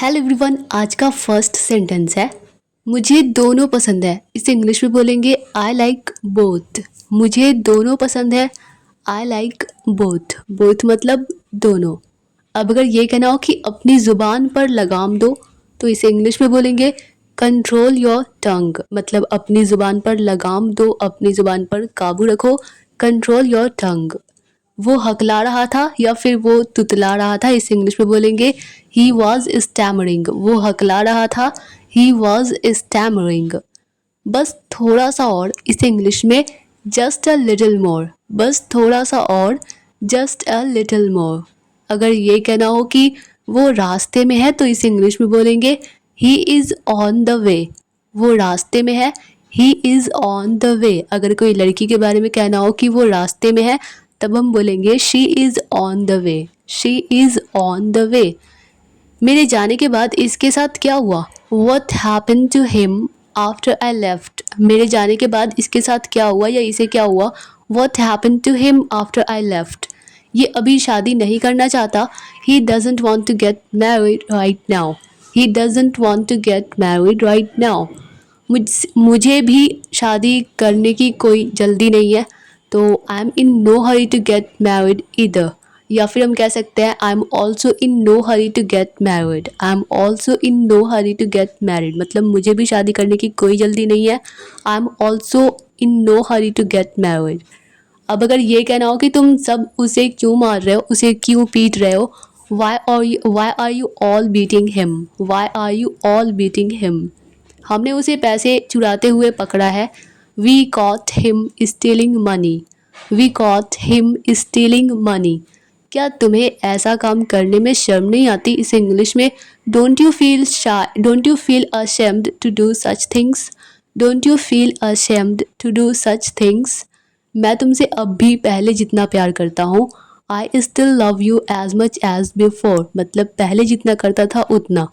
Hello everyone, आज का first sentence है मुझे दोनों पसंद है। इसे इंग्लिश में बोलेंगे आई लाइक बोथ। मुझे दोनों पसंद है, आई लाइक बोथ। बोथ मतलब दोनों। अब अगर ये कहना हो कि अपनी ज़ुबान पर लगाम दो, तो इसे इंग्लिश में बोलेंगे कंट्रोल योर टंग। मतलब अपनी ज़ुबान पर लगाम दो, अपनी ज़ुबान पर काबू रखो, कंट्रोल योर टंग। वो हकला रहा था या फिर वो तुतला रहा था, इसे इंग्लिश में बोलेंगे ही वॉज स्टैमरिंग। वो हकला रहा था, ही वॉज स्टैमरिंग। बस थोड़ा सा और, इसे इंग्लिश में जस्ट अ लिटिल मोर। बस थोड़ा सा और, जस्ट अ लिटिल मोर। अगर ये कहना हो कि वो रास्ते में है, तो इसे इंग्लिश में बोलेंगे he is on the way. वो रास्ते में है, he is on the way. अगर कोई लड़की के बारे में कहना हो कि वो रास्ते में है, तब हम बोलेंगे she is on the way. She is on the way. मेरे जाने के बाद इसके साथ क्या हुआ? What happened to him after I left? मेरे जाने के बाद इसके साथ क्या हुआ या इसे क्या हुआ? What happened to him after I left? ये अभी शादी नहीं करना चाहता। He doesn't want to get married right now. He doesn't want to get married right now. मुझे भी शादी करने की कोई जल्दी नहीं है, तो I am in no hurry to get married इधर। या फिर हम कह सकते हैं I am also in no hurry to get married. I am also in no hurry to get married मतलब मुझे भी शादी करने की कोई जल्दी नहीं है। I am also in no hurry to get married. अब अगर ये कहना हो कि तुम सब उसे क्यों मार रहे हो, उसे क्यों पीट रहे हो, why are you all beating him? Why are you all beating him? हमने उसे पैसे चुराते हुए पकड़ा है। We caught him stealing money. We caught him stealing money. क्या तुम्हें ऐसा काम करने में शर्म नहीं आती? इसे इंग्लिश में don't you feel shy, don't you feel ashamed to do such things? Don't you feel ashamed to do such things? मैं तुमसे अब भी पहले जितना प्यार करता हूँ। I still love you as much as before. मतलब पहले जितना करता था उतना।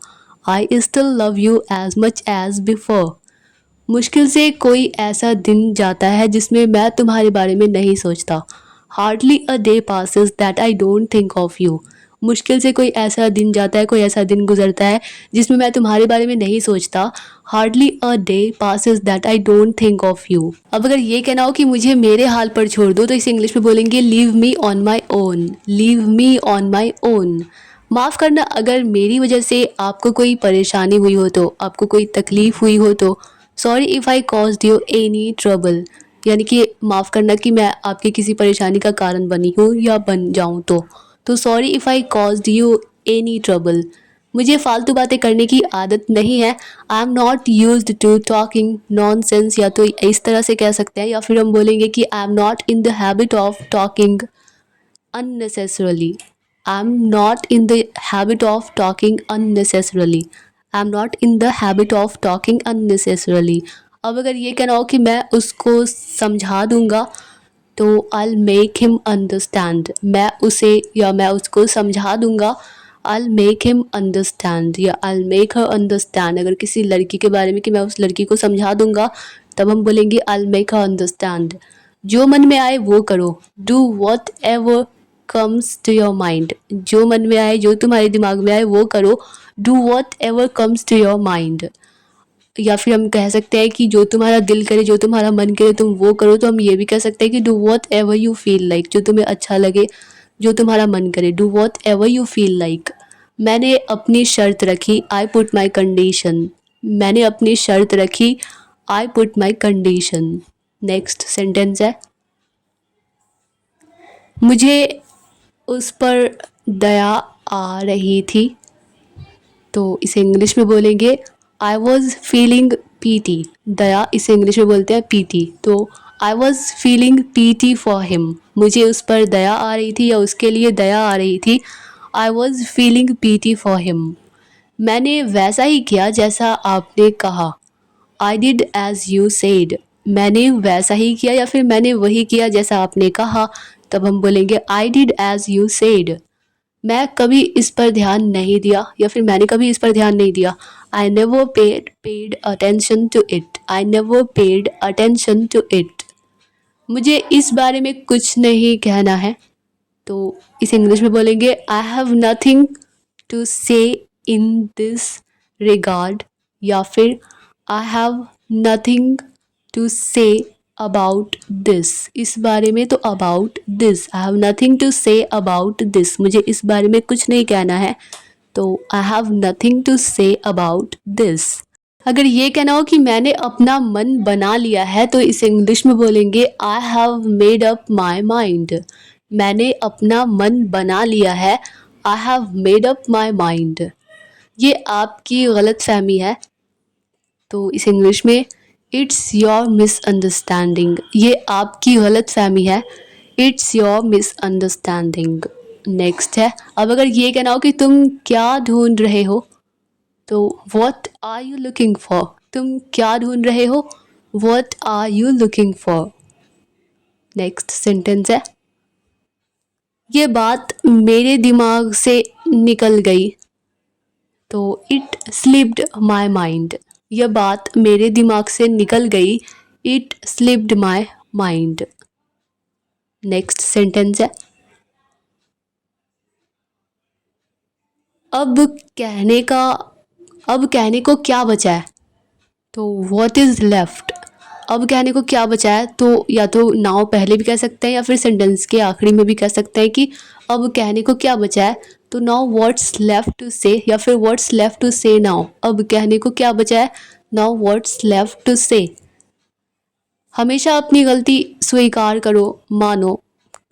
I still love you as much as before. मुश्किल से कोई ऐसा दिन जाता है जिसमें मैं तुम्हारे बारे में नहीं सोचता। Hardly a day passes that I don't think of you. मुश्किल से कोई ऐसा दिन जाता है, कोई ऐसा दिन गुजरता है जिसमें मैं तुम्हारे बारे में नहीं सोचता। Hardly a day passes that I don't think of you. अब अगर ये कहना हो कि मुझे मेरे हाल पर छोड़ दो, तो इसे इंग्लिश में बोलेंगे leave me on my own. Leave me on my own. माफ़ करना, अगर मेरी वजह से आपको कोई परेशानी हुई हो, तो आपको कोई तकलीफ़ हुई हो, तो sorry if I caused you any trouble. यानी कि माफ़ करना कि मैं आपकी किसी परेशानी का कारण बनी हूँ या बन जाऊँ, तो sorry if I caused you any trouble. मुझे फालतू बातें करने की आदत नहीं है। I am not used to talking nonsense. या तो इस तरह से कह सकते हैं, या फिर हम बोलेंगे कि आई am not in the habit of talking unnecessarily. I'm not in the habit of talking unnecessarily. I'm not in the habit of talking unnecessarily. अब अगर ये कहना हो कि मैं उसको समझा दूंगा, तो I'll make him understand। मैं उसे या मैं उसको समझा दूंगा। I'll make him understand या I'll make her understand। अगर किसी लड़की के बारे में कि मैं उस लड़की को समझा दूंगा, तब हम बोलेंगे I'll make her understand। जो मन में आए वो करो। Do whatever comes to your mind। जो मन में आए, जो तुम्हारे दिमाग में आए वो करो। Do whatever comes to your mind। या फिर हम कह सकते हैं कि जो तुम्हारा दिल करे, जो तुम्हारा मन करे तुम वो करो। तो हम ये भी कह सकते हैं कि do what ever you feel like. जो तुम्हें अच्छा लगे, जो तुम्हारा मन करे, do what ever you feel like. मैंने अपनी शर्त रखी, आई पुट माई कंडीशन। मैंने अपनी शर्त रखी, I put my condition. Next sentence है मुझे उस पर दया आ रही थी, तो इसे इंग्लिश में बोलेंगे आई वॉज फीलिंग पीटी। दया इसे इंग्लिश में बोलते हैं पीटी। तो आई was feeling pity for him. मुझे उस पर दया आ रही थी या उसके लिए दया आ रही थी। I was feeling pity for him. मैंने वैसा ही किया जैसा आपने कहा। I did as you said. मैंने वैसा ही किया या फिर मैंने वही किया जैसा आपने कहा, तब हम बोलेंगे I did as you said. मैं कभी इस पर ध्यान नहीं दिया या फिर मैंने कभी इस पर ध्यान नहीं दिया। I never paid attention to it. I never paid attention to it. मुझे इस बारे में कुछ नहीं कहना है, तो इस इंग्लिश में बोलेंगे आई हैव नथिंग टू से इन दिस रिगार्ड या फिर I have nothing to say about this. इस बारे में तो about this, I have nothing to say about this, मुझे इस बारे में कुछ नहीं कहना है, तो I have nothing to say about this. अगर ये कहना हो कि मैंने अपना मन बना लिया है तो इसे इंग्लिश में बोलेंगे I have made up my mind. मैंने अपना मन बना लिया है, I have made up my mind. ये आपकी गलत फहमी है, तो इस इंग्लिश में इट्स योर मिसअंडरस्टैंडिंग। ये आपकी गलत फहमी है, इट्स योर मिसअंडरस्टैंडिंग। नेक्स्ट है, अब अगर ये कहना हो कि तुम क्या ढूंढ रहे हो, तो what are you looking for. तुम क्या ढूंढ रहे हो, what are you looking for. Next sentence है, ये बात मेरे दिमाग से निकल गई, तो इट स्लिप्ड माई माइंड। यह बात मेरे दिमाग से निकल गई, it slipped my mind. Next sentence है, अब कहने का अब कहने को क्या बचा है, तो वॉट इज़ लेफ्ट। अब कहने को क्या बचा है, तो या तो नाउ पहले भी कह सकते हैं या फिर सेंटेंस के आखिरी में भी कह सकते हैं कि अब कहने को क्या बचा है, तो नाउ व्हाट्स लेफ्ट टू से या फिर व्हाट्स लेफ्ट टू से नाउ। अब कहने को क्या बचा है, नाउ व्हाट्स लेफ्ट टू से। हमेशा अपनी गलती स्वीकार करो, मानो।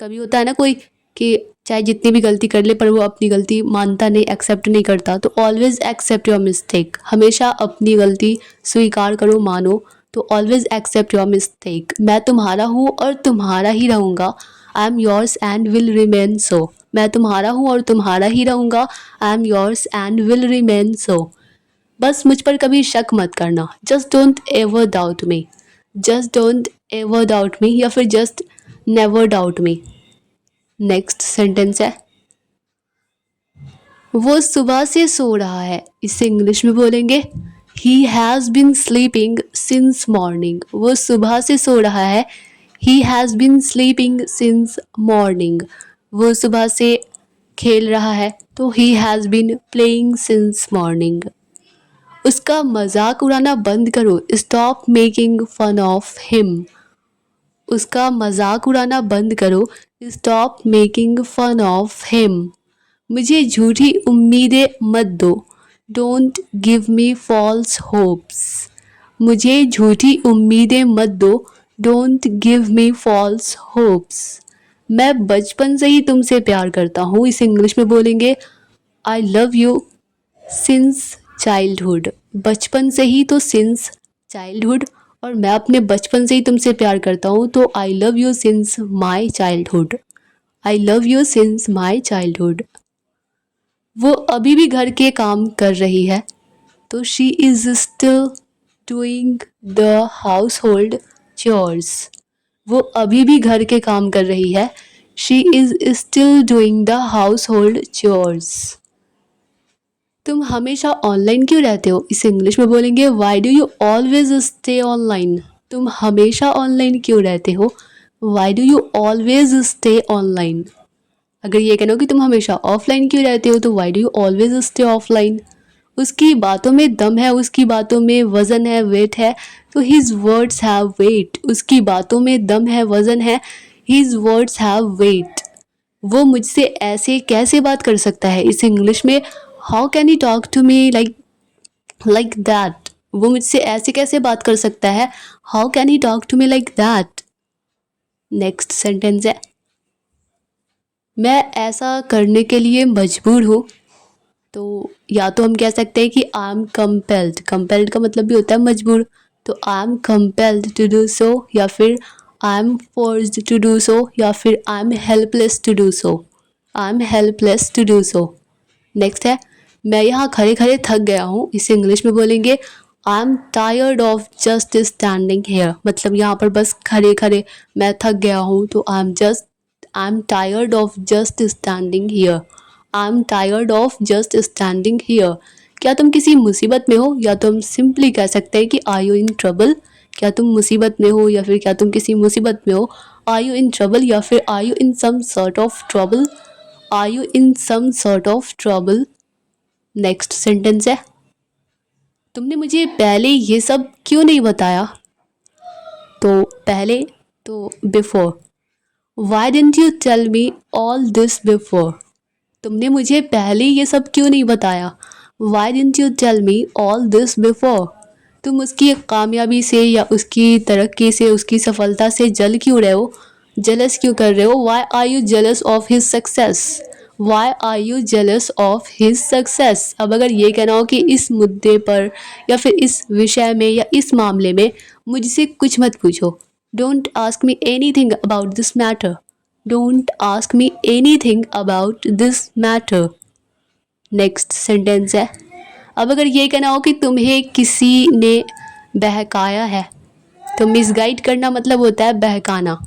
कभी होता है ना कोई कि चाहे जितनी भी गलती कर ले पर वो अपनी गलती मानता नहीं, एक्सेप्ट नहीं करता, तो ऑलवेज एक्सेप्ट योर मिस्टेक। हमेशा अपनी गलती स्वीकार करो, मानो, तो ऑलवेज एक्सेप्ट योर मिस्टेक। मैं तुम्हारा हूँ और तुम्हारा ही रहूँगा, I am yours and will remain so. मैं तुम्हारा हूँ और तुम्हारा ही रहूँगा, I am yours and will remain so. बस मुझ पर कभी शक मत करना, just don't ever doubt me. Just don't ever doubt me या फिर just never doubt me. Next sentence है, वो सुबह से सो रहा है, इसे इंग्लिश में बोलेंगे he has been sleeping since morning. वो सुबह से सो रहा है, he has been sleeping since morning. वो सुबह से खेल रहा है, तो he has been playing since morning. उसका मजाक उड़ाना बंद करो, stop making fun of him. उसका मजाक उड़ाना बंद करो, stop making fun of him. मुझे झूठी उम्मीदें मत दो, don't give me false hopes. मुझे झूठी उम्मीदें मत दो, don't give me false hopes. मैं बचपन से ही तुमसे प्यार करता हूँ, इसे इंग्लिश में बोलेंगे I love you since childhood. बचपन से ही तो सिंस चाइल्डहुड, और मैं अपने बचपन से ही तुमसे प्यार करता हूँ, तो I love you since my childhood. I love you since my childhood. वो अभी भी घर के काम कर रही है, तो she is still doing the house hold chores. वो अभी भी घर के काम कर रही है, she is still doing the house hold chores. तुम हमेशा ऑनलाइन क्यों रहते हो, इसे इंग्लिश में बोलेंगे why do you always stay online. तुम हमेशा ऑनलाइन क्यों रहते हो, why do you always stay online. अगर ये कहना हो कि तुम हमेशा ऑफलाइन क्यों रहते हो, तो why do you always stay offline. उसकी बातों में दम है, उसकी बातों में वजन है, वेट है, तो हिज वर्ड्स हैव वेट। उसकी बातों में दम है, वजन है, हिज वर्ड्स हैव वेट। वो मुझसे ऐसे कैसे बात कर सकता है, इस इंग्लिश में how can he talk to me like that. वो मुझसे ऐसे कैसे बात कर सकता है, how can he talk to me like that. Next sentence है, मैं ऐसा करने के लिए मजबूर हूँ, तो या तो हम कह सकते हैं कि आई एम कंपेल्ड। कंपेल्ड का मतलब भी होता है मजबूर, तो I am compelled to do so, या फिर I am forced to do so, या फिर I am helpless to do so. I am helpless to do so. Next है, मैं यहाँ खड़े खड़े थक गया हूँ, इसे इंग्लिश में बोलेंगे I am tired of just standing here. मतलब यहाँ पर बस खड़े खड़े मैं थक गया हूँ, तो I am tired of just standing here. I am tired of just standing here. क्या तुम किसी मुसीबत में हो, या तो हम सिंपली कह सकते हैं कि आर यू इन ट्रबल। क्या तुम मुसीबत में हो, या फिर क्या तुम किसी मुसीबत में हो, आर यू इन ट्रबल, या फिर are you in some sort of trouble. Are you in some sort of trouble. Next sentence है, तुमने मुझे पहले ये सब क्यों नहीं बताया? तो पहले तो before, why didn't you tell me all this before? तुमने मुझे पहले ये सब क्यों नहीं बताया? Why didn't you tell me all this before? तुम उसकी कामयाबी से या उसकी तरक्की से, उसकी सफलता से जल क्यों रहे हो, जेलस क्यों कर रहे हो? Why are you jealous of his success? Why are you jealous of his success? अब अगर ये कहना हो कि इस मुद्दे पर या फिर इस विषय में या इस मामले में मुझसे कुछ मत पूछो, don't ask me any thing about this matter, don't ask me any thing about this matter. Next sentence है, अब अगर ये कहना हो कि तुम्हें किसी ने बहकाया है, तो मिसगाइड करना मतलब होता है बहकाना।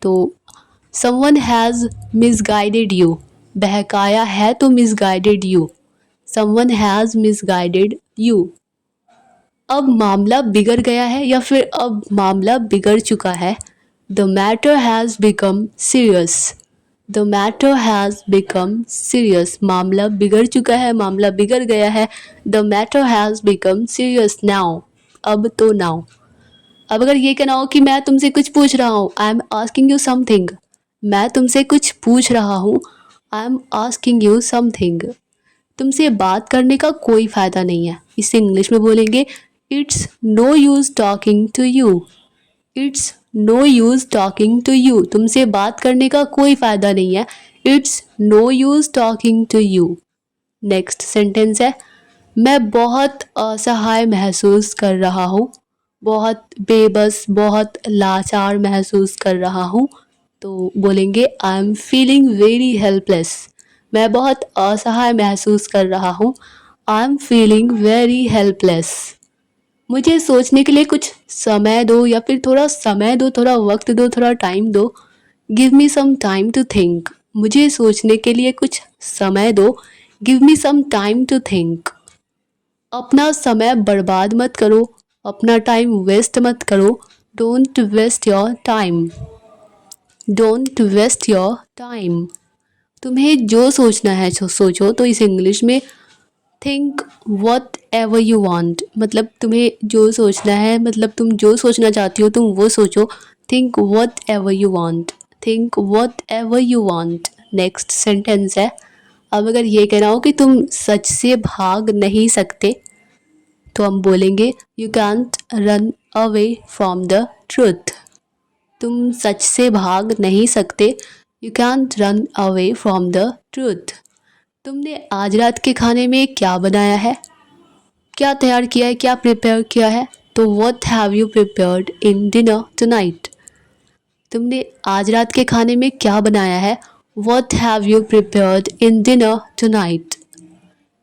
तो समवन हैज़ मिसगाइडेड यू, बहकाया है तो misguided you, someone has misguided you. अब मामला बिगड़ गया है या फिर अब मामला बिगड़ चुका है, the matter has become serious, the matter has become serious, मामला बिगड़ चुका है, मामला बिगड़ गया है, the matter has become serious now, अब तो नाउ। अब अगर ये कहना हो कि मैं तुमसे कुछ पूछ रहा हूँ, I am asking you something, मैं तुमसे कुछ पूछ रहा हूँ, I am asking you something. तुमसे बात करने का कोई फ़ायदा नहीं है, इसे इंग्लिश में बोलेंगे it's no use talking to you, it's no use talking to you, तुमसे बात करने का कोई फ़ायदा नहीं है, it's no use talking to you. Next sentence है, मैं बहुत असहाय महसूस कर रहा हूँ, बहुत बेबस, बहुत लाचार महसूस कर रहा हूँ, तो बोलेंगे I am feeling very helpless, मैं बहुत असहाय महसूस कर रहा हूँ, I am feeling very helpless. मुझे सोचने के लिए कुछ समय दो या फिर थोड़ा समय दो, थोड़ा वक्त दो, थोड़ा टाइम दो, give me some time to think, मुझे सोचने के लिए कुछ समय दो, give me some time to think. अपना समय बर्बाद मत करो, अपना टाइम वेस्ट मत करो, don't waste your time, don't waste your time. तुम्हें जो सोचना है सोचो, तो इस इंग्लिश में think whatever you want, मतलब तुम्हें जो सोचना है, मतलब तुम जो सोचना चाहती हो तुम वो सोचो, think whatever you want, think whatever you want. Next sentence है, अब अगर ये कहना हो कि तुम सच से भाग नहीं सकते, तो हम बोलेंगे you can't run away from the truth, तुम सच से भाग नहीं सकते, you can't run away from the truth. तुमने आज रात के खाने में क्या बनाया है, क्या तैयार किया है, क्या प्रिपेयर किया है, तो what have you prepared in dinner tonight, तुमने आज रात के खाने में क्या बनाया है, what have you prepared in dinner tonight.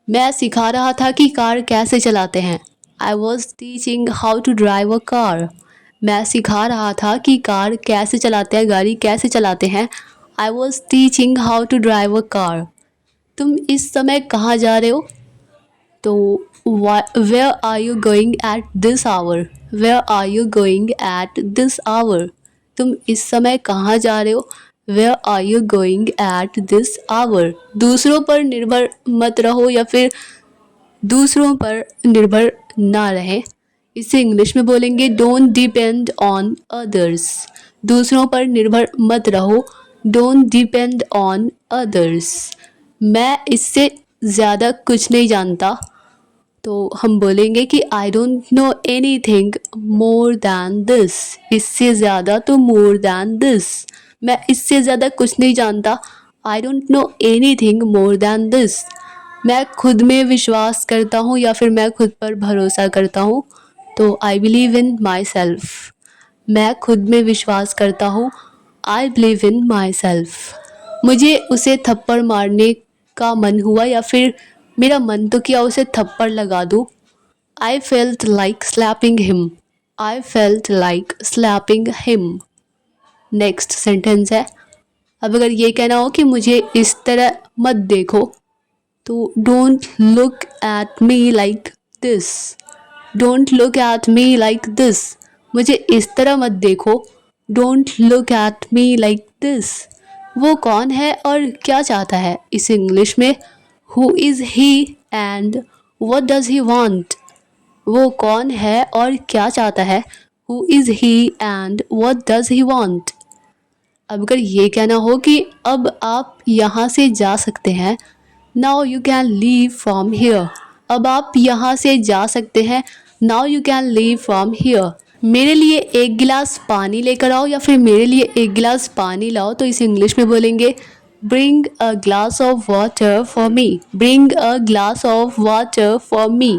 मैं सिखा रहा था कि कार कैसे चलाते हैं, I was teaching how to drive a car, मैं सिखा रहा था कि कार कैसे चलाते हैं, गाड़ी कैसे चलाते हैं, I was teaching how to drive a car. तुम इस समय कहाँ जा रहे हो, तो where are you going at this hour, where are you going at this hour, तुम इस समय कहाँ जा रहे हो, where are you going at this hour. दूसरों पर निर्भर मत रहो या फिर दूसरों पर निर्भर ना रहें, इसे इंग्लिश में बोलेंगे डोंट डिपेंड ऑन अदर्स, दूसरों पर निर्भर मत रहो, डोंट डिपेंड ऑन अदर्स। मैं इससे ज़्यादा कुछ नहीं जानता, तो हम बोलेंगे कि I don't know any thing more than this, इससे ज़्यादा तो मोर दैन दिस, मैं इससे ज़्यादा कुछ नहीं जानता, I don't know any thing more than this. मैं खुद में विश्वास करता हूँ या फिर मैं खुद पर भरोसा करता हूँ, तो I believe in my self, मैं खुद में विश्वास करता हूँ, I believe in my self. मुझे उसे थप्पड़ मारने का मन हुआ या फिर मेरा मन तो किया उसे थप्पड़ लगा दूँ, I felt like slapping him, I felt like slapping him. Next sentence है, अब अगर ये कहना हो कि मुझे इस तरह मत देखो, तो don't look at me like this, don't look at me like this, मुझे इस तरह मत देखो, don't look at me like this. वो कौन है और क्या चाहता है, इस इंग्लिश में who is he and what does he want, वो कौन है और क्या चाहता है। Who is he and what does he want. अब अगर ये कहना हो कि अब आप यहाँ से जा सकते हैं, now you can leave from here, अब आप यहाँ से जा सकते हैं, now you can leave from here. मेरे लिए एक गिलास पानी लेकर आओ या फिर मेरे लिए एक गिलास पानी लाओ, तो इसे इंग्लिश में बोलेंगे bring a glass of water for me, bring a glass of water for me.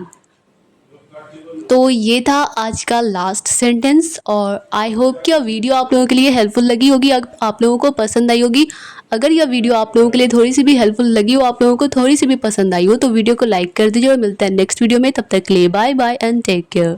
तो ये था आज का लास्ट सेंटेंस और आई होप कि यह वीडियो आप लोगों के लिए हेल्पफुल लगी होगी, आप लोगों को पसंद आई होगी। अगर यह वीडियो आप लोगों के लिए थोड़ी सी भी हेल्पफुल लगी हो, आप लोगों को थोड़ी सी भी पसंद आई हो, तो वीडियो को लाइक कर दीजिए और मिलते हैं नेक्स्ट वीडियो में। तब तक के लिए bye bye and take care.